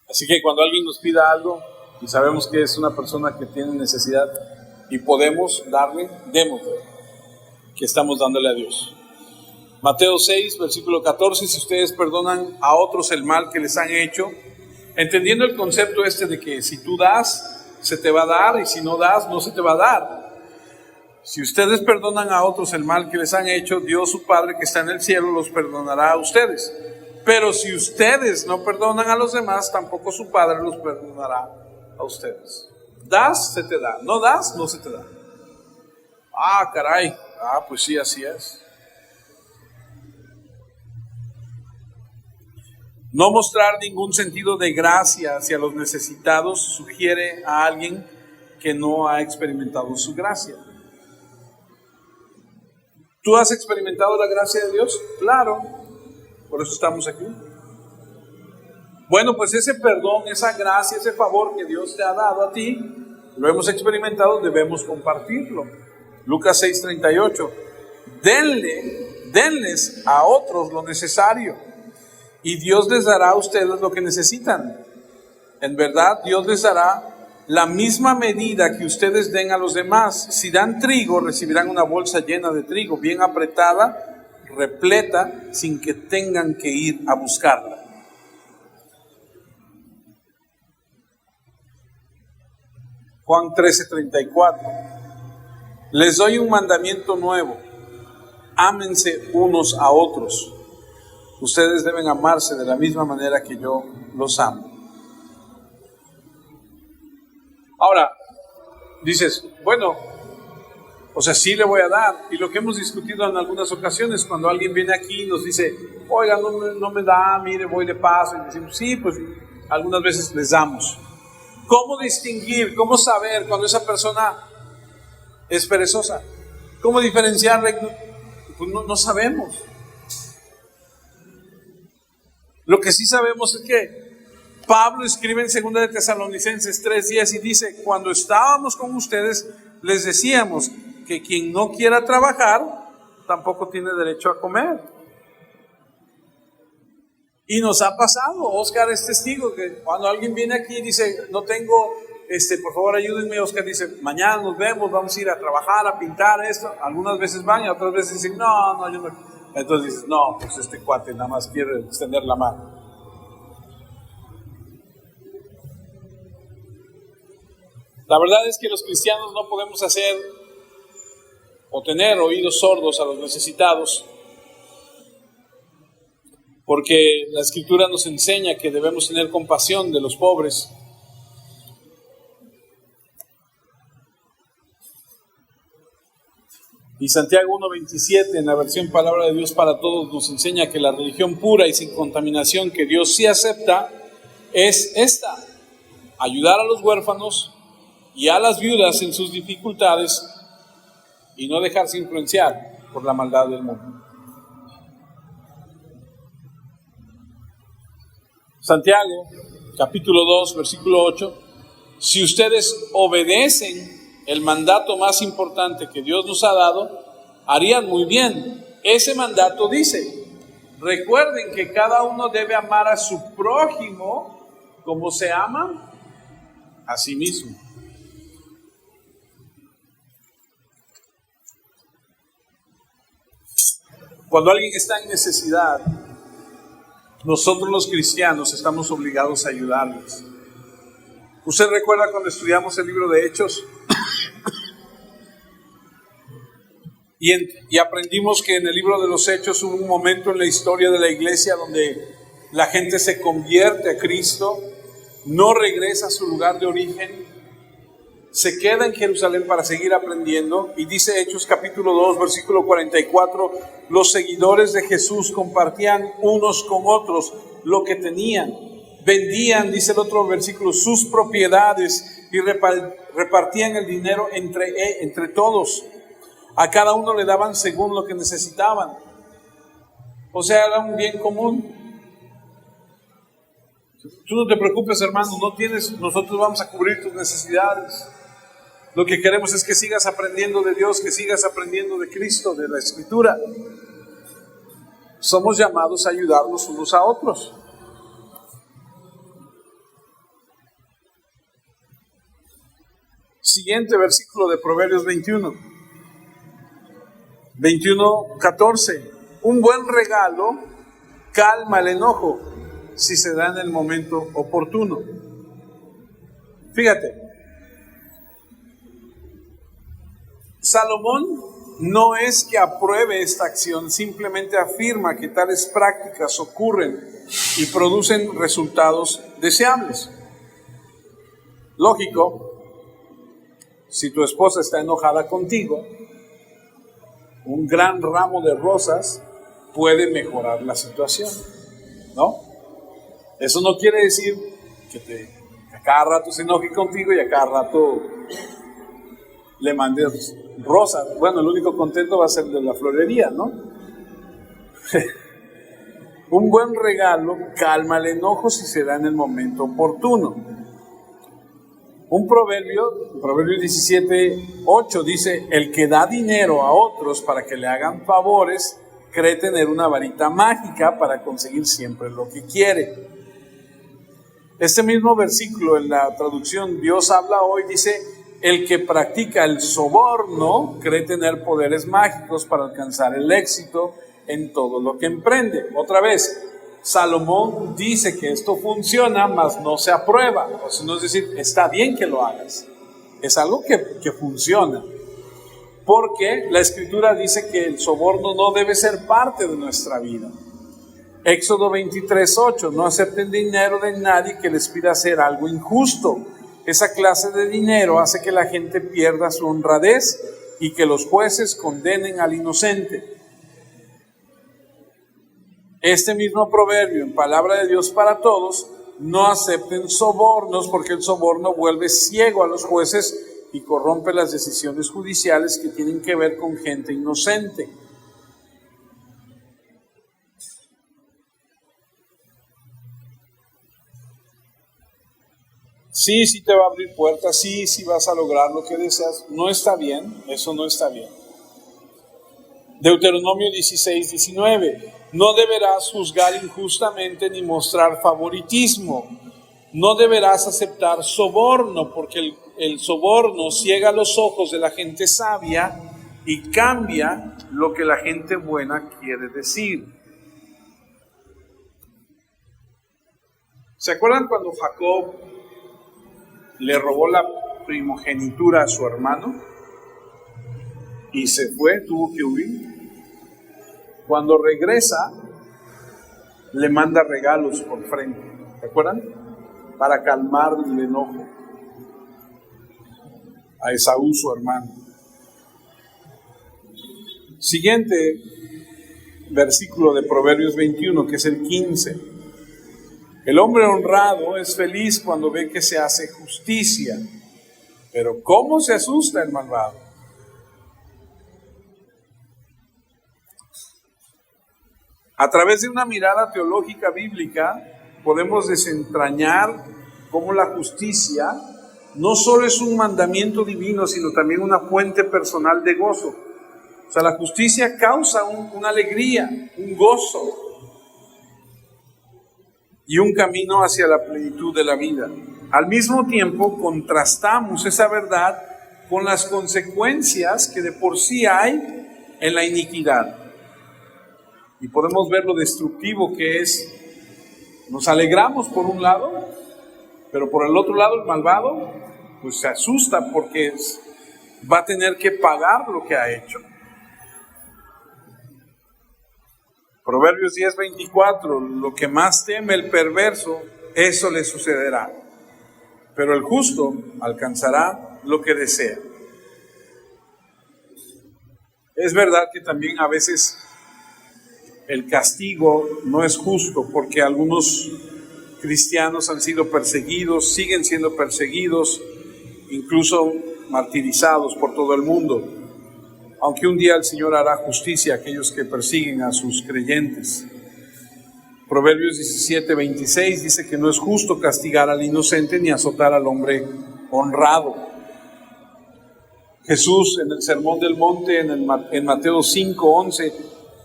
Así que cuando alguien nos pida algo y sabemos que es una persona que tiene necesidad y podemos darle, démosle, que estamos dándole a Dios. Mateo 6, versículo 14, si ustedes perdonan a otros el mal que les han hecho, entendiendo el concepto de que si tú das, se te va a dar, y si no das, no se te va a dar. Si ustedes perdonan a otros el mal que les han hecho, Dios su Padre que está en el cielo los perdonará a ustedes. Pero si ustedes no perdonan a los demás, tampoco su Padre los perdonará a ustedes. Das, se te da. No das, no se te da. Ah, caray. Ah, pues sí, así es. No mostrar ningún sentido de gracia hacia los necesitados sugiere a alguien que no ha experimentado su gracia. ¿Tú has experimentado la gracia de Dios? Claro, por eso estamos aquí. Bueno, pues ese perdón, esa gracia, ese favor que Dios te ha dado a ti, lo hemos experimentado, debemos compartirlo. Lucas 6:38, denles a otros lo necesario y Dios les dará a ustedes lo que necesitan. En verdad, Dios les dará la misma medida que ustedes den a los demás. Si dan trigo, recibirán una bolsa llena de trigo, bien apretada, repleta, sin que tengan que ir a buscarla. Juan 13:34. Les doy un mandamiento nuevo: ámense unos a otros. Ustedes deben amarse de la misma manera que yo los amo. Ahora, dices, bueno, o sea, sí le voy a dar. Y lo que hemos discutido en algunas ocasiones, cuando alguien viene aquí y nos dice, oiga, no me da, mire, voy de paso, y decimos, sí, pues algunas veces les damos. ¿Cómo distinguir, cómo saber cuando esa persona es perezosa? ¿Cómo diferenciarle? Pues no sabemos. Lo que sí sabemos es que Pablo escribe en 2 de Tesalonicenses 3:10 y dice, cuando estábamos con ustedes les decíamos que quien no quiera trabajar tampoco tiene derecho a comer. Y nos ha pasado, Oscar es testigo, que cuando alguien viene aquí y dice, no tengo por favor ayúdenme. Oscar dice, mañana nos vemos, vamos a ir a trabajar, a pintar esto. Algunas veces van y otras veces dicen, no, yo no. Entonces dices, no, pues este cuate nada más quiere extender la mano. La verdad es que los cristianos no podemos hacer o tener oídos sordos a los necesitados, porque la Escritura nos enseña que debemos tener compasión de los pobres. Y Santiago 1:27, en la versión Palabra de Dios para Todos, nos enseña que la religión pura y sin contaminación que Dios sí acepta es esta: ayudar a los huérfanos y a las viudas en sus dificultades y no dejarse influenciar por la maldad del mundo. Santiago, capítulo 2, versículo 8: si ustedes obedecen el mandato más importante que Dios nos ha dado, harían muy bien. Ese mandato dice: recuerden que cada uno debe amar a su prójimo como se ama a sí mismo. Cuando alguien está en necesidad, nosotros los cristianos estamos obligados a ayudarles. ¿Usted recuerda cuando estudiamos el libro de Hechos? Y aprendimos que en el libro de los Hechos hubo un momento en la historia de la iglesia donde la gente se convierte a Cristo, no regresa a su lugar de origen, se queda en Jerusalén para seguir aprendiendo. Y dice Hechos capítulo 2, versículo 44, los seguidores de Jesús compartían unos con otros lo que tenían. Vendían, dice el otro versículo, sus propiedades y repartían el dinero entre todos. A cada uno le daban según lo que necesitaban. O sea, era un bien común. Tú no te preocupes, hermano, nosotros vamos a cubrir tus necesidades. Lo que queremos es que sigas aprendiendo de Dios, que sigas aprendiendo de Cristo, de la Escritura. Somos llamados a ayudarnos unos a otros. Siguiente versículo de Proverbios 21:14. Un buen regalo calma el enojo si se da en el momento oportuno. Fíjate, Salomón no es que apruebe esta acción, simplemente afirma que tales prácticas ocurren y producen resultados deseables. Lógico, si tu esposa está enojada contigo, un gran ramo de rosas puede mejorar la situación, ¿no? Eso no quiere decir que a cada rato se enoje contigo y a cada rato le mandes rosas. Bueno, el único contento va a ser el de la florería, ¿no? Un buen regalo calma el enojo si se da en el momento oportuno. Un proverbio 17:8 dice: el que da dinero a otros para que le hagan favores, cree tener una varita mágica para conseguir siempre lo que quiere. Este mismo versículo en la traducción Dios habla hoy dice: el que practica el soborno cree tener poderes mágicos para alcanzar el éxito en todo lo que emprende. Otra vez, Salomón dice que esto funciona, mas no se aprueba. O sea, no es decir, está bien que lo hagas. Es algo que funciona. Porque la Escritura dice que el soborno no debe ser parte de nuestra vida. Éxodo 23:8, no acepten dinero de nadie que les pida hacer algo injusto. Esa clase de dinero hace que la gente pierda su honradez y que los jueces condenen al inocente. Este mismo proverbio en Palabra de Dios para Todos: no acepten sobornos, porque el soborno vuelve ciego a los jueces y corrompe las decisiones judiciales que tienen que ver con gente inocente. Sí te va a abrir puertas, sí vas a lograr lo que deseas. No está bien, eso no está bien. Deuteronomio 16:19, no deberás juzgar injustamente ni mostrar favoritismo. No deberás aceptar soborno, porque el soborno ciega los ojos de la gente sabia y cambia lo que la gente buena quiere decir. ¿Se acuerdan cuando Jacob le robó la primogenitura a su hermano y se fue, tuvo que huir? Cuando regresa, le manda regalos por frente, ¿se acuerdan? Para calmar el enojo a Esaú, su hermano. Siguiente versículo de Proverbios 21, que es el 15. El hombre honrado es feliz cuando ve que se hace justicia, pero ¿cómo se asusta el malvado? A través de una mirada teológica bíblica podemos desentrañar cómo la justicia no solo es un mandamiento divino, sino también una fuente personal de gozo. O sea, la justicia causa una alegría, un gozo y un camino hacia la plenitud de la vida. Al mismo tiempo, contrastamos esa verdad con las consecuencias que de por sí hay en la iniquidad. Y podemos ver lo destructivo que es. Nos alegramos por un lado, pero por el otro lado el malvado pues se asusta porque va a tener que pagar lo que ha hecho. Proverbios 10:24, lo que más teme el perverso, eso le sucederá, pero el justo alcanzará lo que desea. Es verdad que también a veces el castigo no es justo, porque algunos cristianos han sido perseguidos, siguen siendo perseguidos, incluso martirizados por todo el mundo. Aunque un día el Señor hará justicia a aquellos que persiguen a sus creyentes. Proverbios 17:26 dice que no es justo castigar al inocente ni azotar al hombre honrado. Jesús en el Sermón del Monte, en Mateo 5:11,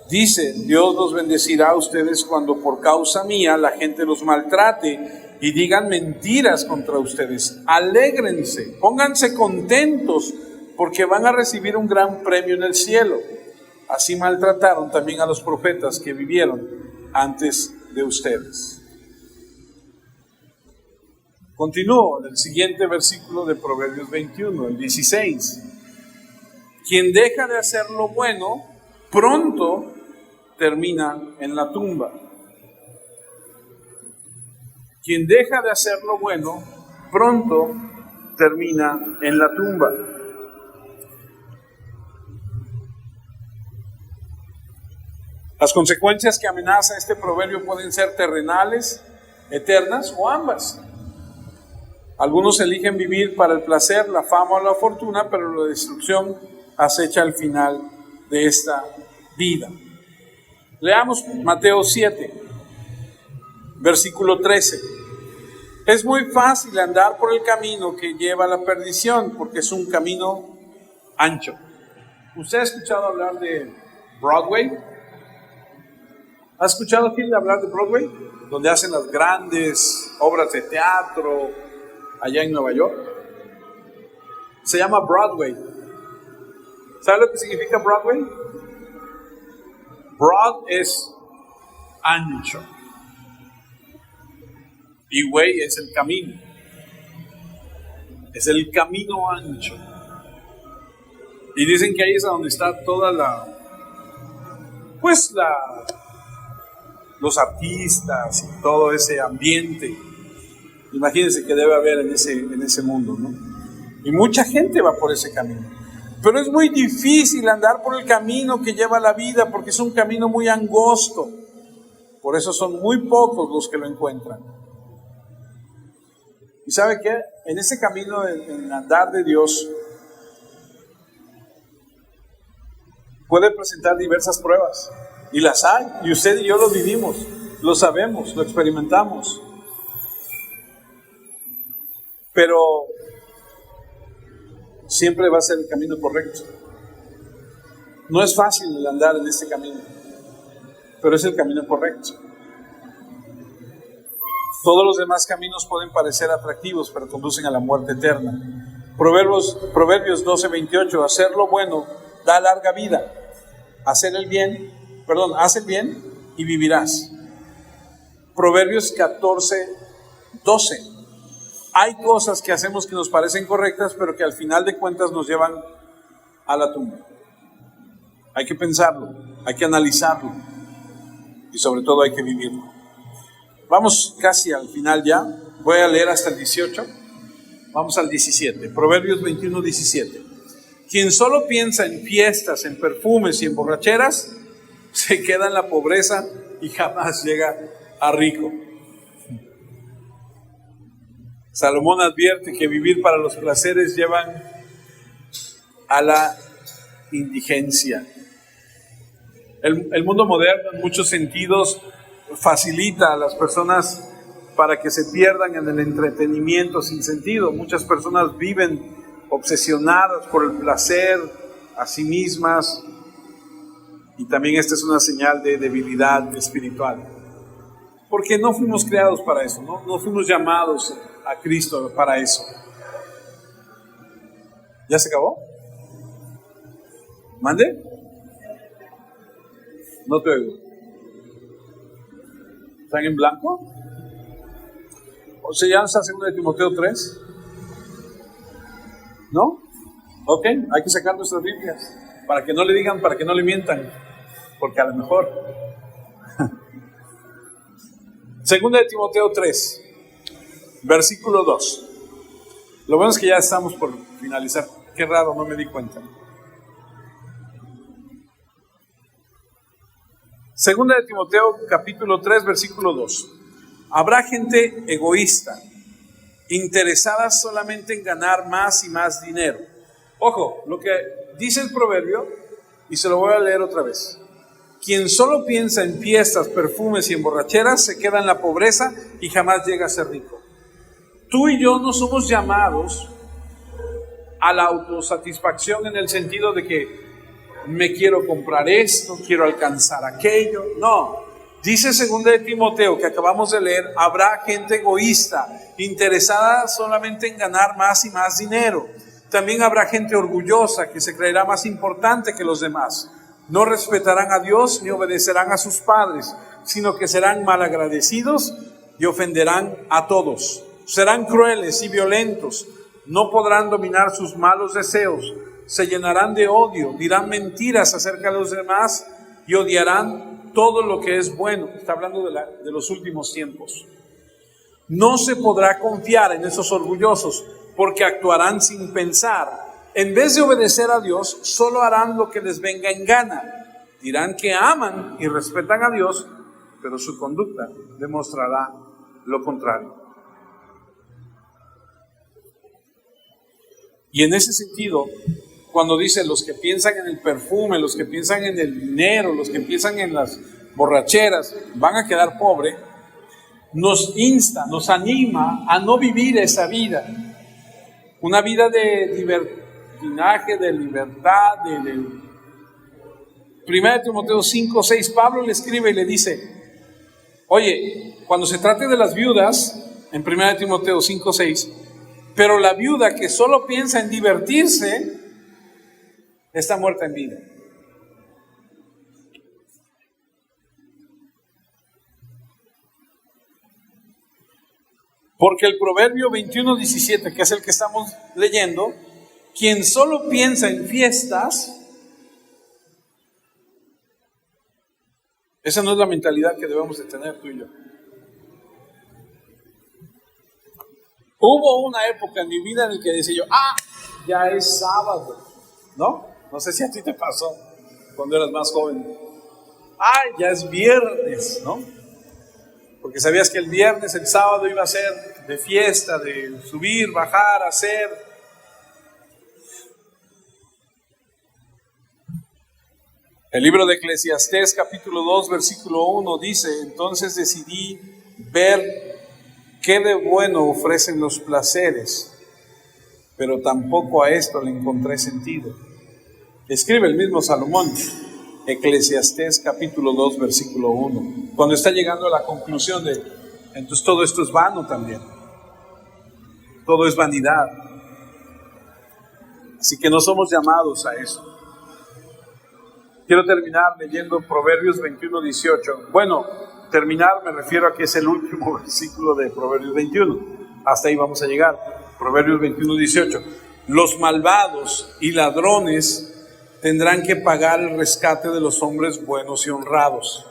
dice: Dios los bendecirá a ustedes cuando por causa mía la gente los maltrate y digan mentiras contra ustedes. Alégrense, pónganse contentos, porque van a recibir un gran premio en el cielo. Así maltrataron también a los profetas que vivieron antes de ustedes. Continúo en el siguiente versículo de Proverbios 21, el 16. Quien deja de hacer lo bueno, pronto termina en la tumba. Quien deja de hacer lo bueno, pronto termina en la tumba. Las consecuencias que amenaza este proverbio pueden ser terrenales, eternas o ambas. Algunos eligen vivir para el placer, la fama o la fortuna, pero la destrucción acecha al final de esta vida. Leamos Mateo 7, versículo 13. Es muy fácil andar por el camino que lleva a la perdición, porque es un camino ancho. ¿Usted ha escuchado hablar de Broadway? ¿Ha escuchado aquí hablar de Broadway? Donde hacen las grandes obras de teatro allá en Nueva York. Se llama Broadway. ¿Sabe lo que significa Broadway? Broad es ancho y way es el camino. Es el camino ancho. Y dicen que ahí es donde está toda los artistas y todo ese ambiente. Imagínense que debe haber en ese mundo, ¿no? Y mucha gente va por ese camino. Pero es muy difícil andar por el camino que lleva la vida, porque es un camino muy angosto. Por eso son muy pocos los que lo encuentran. ¿Y sabe qué? En ese camino, en andar de Dios, puede presentar diversas pruebas. Y las hay. Y usted y yo lo vivimos, lo sabemos, lo experimentamos. Pero siempre va a ser el camino correcto. No es fácil andar en este camino, pero es el camino correcto. Todos los demás caminos pueden parecer atractivos, pero conducen a la muerte eterna. Proverbios 12:28, hacer lo bueno da larga vida. Haz el bien y vivirás. Proverbios 14:12. Hay cosas que hacemos que nos parecen correctas, pero que al final de cuentas nos llevan a la tumba. Hay que pensarlo, hay que analizarlo y sobre todo hay que vivirlo. Vamos casi al final ya. Voy a leer hasta el 18. Vamos al 17. Proverbios 21:17. Quien solo piensa en fiestas, en perfumes y en borracheras, se queda en la pobreza y jamás llega a rico. Salomón advierte que vivir para los placeres llevan a la indigencia. El mundo moderno en muchos sentidos facilita a las personas para que se pierdan en el entretenimiento sin sentido. Muchas personas viven obsesionadas por el placer a sí mismas, y también esta es una señal de debilidad espiritual, porque no fuimos creados para eso, no fuimos llamados a Cristo para eso. ¿Ya se acabó? ¿Mande? No te oigo. ¿Están en blanco? ¿O se llama 2 de Timoteo 3? ¿No? Ok, hay que sacar nuestras Biblias para que no le digan, para que no le mientan, porque a lo mejor. 2 de Timoteo 3, versículo 2. Lo bueno es que ya estamos por finalizar. Qué raro, no me di cuenta. 2 de Timoteo capítulo 3, versículo 2. Habrá gente egoísta, interesada solamente en ganar más y más dinero. Ojo, lo que dice el proverbio, y se lo voy a leer otra vez. Quien solo piensa en fiestas, perfumes y en borracheras, se queda en la pobreza y jamás llega a ser rico. Tú y yo no somos llamados a la autosatisfacción en el sentido de que me quiero comprar esto, quiero alcanzar aquello. No. Dice 2 de Timoteo, que acabamos de leer, habrá gente egoísta, interesada solamente en ganar más y más dinero. También habrá gente orgullosa que se creerá más importante que los demás. No respetarán a Dios ni obedecerán a sus padres, sino que serán malagradecidos y ofenderán a todos. Serán crueles y violentos, no podrán dominar sus malos deseos, se llenarán de odio, dirán mentiras acerca de los demás y odiarán todo lo que es bueno. Está hablando de los últimos tiempos. No se podrá confiar en esos orgullosos, porque actuarán sin pensar. En vez de obedecer a Dios, solo harán lo que les venga en gana. Dirán que aman y respetan a Dios, pero su conducta demostrará lo contrario. Y en ese sentido, cuando dice los que piensan en el perfume, los que piensan en el dinero, los que piensan en las borracheras, van a quedar pobres, nos insta, nos anima a no vivir esa vida. Una vida de libertinaje, de libertad, de 1 Timoteo 5:6, Pablo le escribe y le dice, oye, cuando se trate de las viudas, en 1 Timoteo 5:6, pero la viuda que solo piensa en divertirse, está muerta en vida. Porque el Proverbio 21:17, que es el que estamos leyendo, quien solo piensa en fiestas, esa no es la mentalidad que debemos de tener tú y yo. Hubo una época en mi vida en la que decía yo, ya es sábado, ¿no? No sé si a ti te pasó cuando eras más joven. Ya es viernes, ¿no? Porque sabías que el viernes, el sábado iba a ser de fiesta, de subir, bajar, hacer. El libro de Eclesiastés, capítulo 2, versículo 1, dice, entonces decidí ver qué de bueno ofrecen los placeres, pero tampoco a esto le encontré sentido. Escribe el mismo Salomón, Eclesiastés capítulo 2, versículo 1, cuando está llegando a la conclusión de Entonces todo esto es vano también. Todo es vanidad. Así que no somos llamados a eso. Quiero terminar leyendo Proverbios 21:18. Bueno, terminar me refiero a que es el último versículo de Proverbios 21. Hasta ahí vamos a llegar. Proverbios 21:18. Los malvados y ladrones tendrán que pagar el rescate de los hombres buenos y honrados.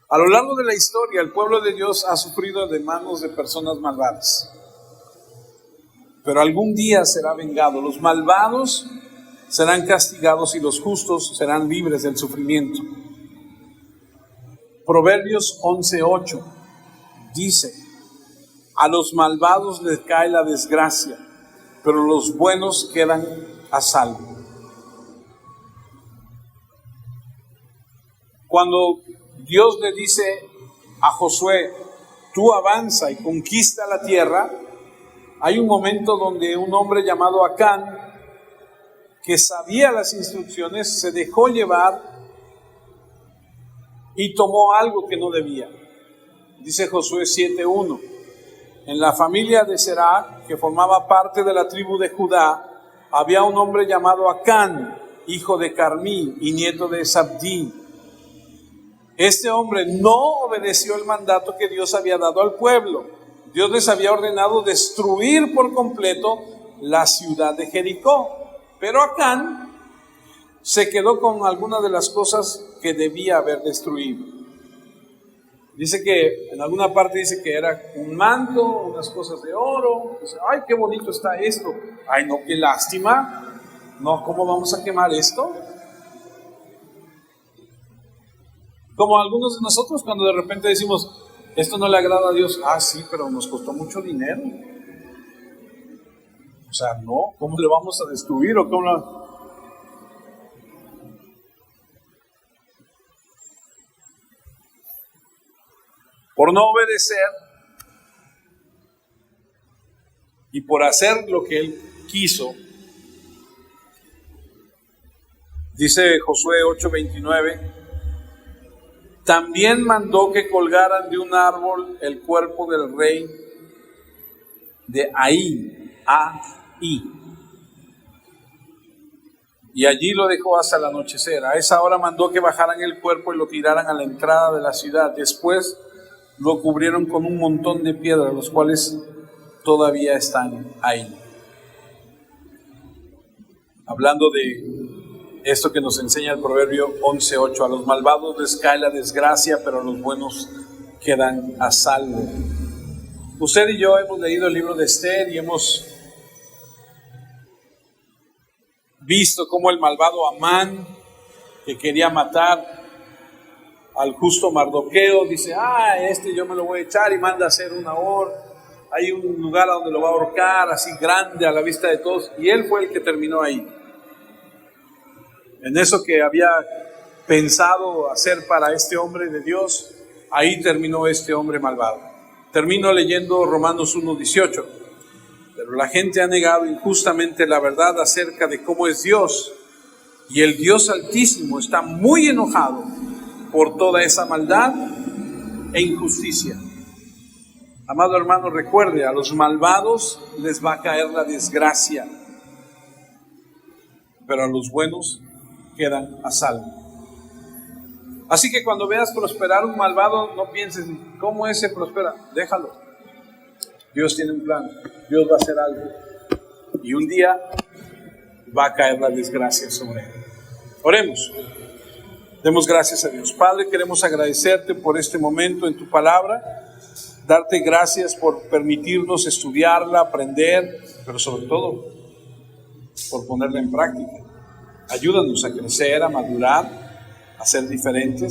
A lo largo de la historia, el pueblo de Dios ha sufrido de manos de personas malvadas. Pero algún día será vengado. Los malvados serán castigados y los justos serán libres del sufrimiento. Proverbios 11:8 dice: a los malvados les cae la desgracia, pero los buenos quedan a salvo. Cuando Dios le dice a Josué: tú avanza y conquista la tierra, hay un momento donde un hombre llamado Acán, que sabía las instrucciones, se dejó llevar y tomó algo que no debía. Dice Josué 7:1: en la familia de Será, que formaba parte de la tribu de Judá, había un hombre llamado Acán, hijo de Carmí y nieto de Zabdí. Este hombre no obedeció el mandato que Dios había dado al pueblo. Dios les había ordenado destruir por completo la ciudad de Jericó. Pero Acán se quedó con algunas de las cosas que debía haber destruido. Dice que, en alguna parte dice que era un manto, unas cosas de oro. Dice: ay, qué bonito está esto. Ay, no, qué lástima. No, ¿cómo vamos a quemar esto? Como algunos de nosotros cuando de repente decimos: esto no le agrada a Dios. Ah, sí, pero nos costó mucho dinero. O sea, no, ¿cómo le vamos a destruir? ¿O cómo la... Por no obedecer y por hacer lo que él quiso, dice Josué 8:29, también mandó que colgaran de un árbol el cuerpo del rey de Ai, y allí lo dejó hasta el anochecer. A esa hora mandó que bajaran el cuerpo y lo tiraran a la entrada de la ciudad. Después lo cubrieron con un montón de piedras, los cuales todavía están ahí. Hablando de esto que nos enseña el Proverbio 11:8: a los malvados les cae la desgracia, pero a los buenos quedan a salvo. Usted y yo hemos leído el libro de Esther y hemos visto cómo el malvado Amán, que quería matar al justo Mardoqueo, dice: yo me lo voy a echar, y manda a hacer una horca. Hay un lugar a donde lo va a ahorcar, así grande a la vista de todos, y él fue el que terminó ahí. En eso que había pensado hacer para este hombre de Dios, ahí terminó este hombre malvado. Termino leyendo Romanos 1:18. Pero la gente ha negado injustamente la verdad acerca de cómo es Dios, y el Dios Altísimo está muy enojado por toda esa maldad e injusticia. Amado hermano, recuerde, a los malvados les va a caer la desgracia, pero a los buenos quedan a salvo. Así que cuando veas prosperar un malvado, no pienses: ¿cómo ese prospera? Déjalo. Dios tiene un plan, Dios va a hacer algo, y un día va a caer la desgracia sobre él. Oremos. Demos gracias a Dios. Padre, queremos agradecerte por este momento en tu palabra, darte gracias por permitirnos estudiarla, aprender, pero sobre todo por ponerla en práctica. Ayúdanos a crecer, a madurar, a ser diferentes.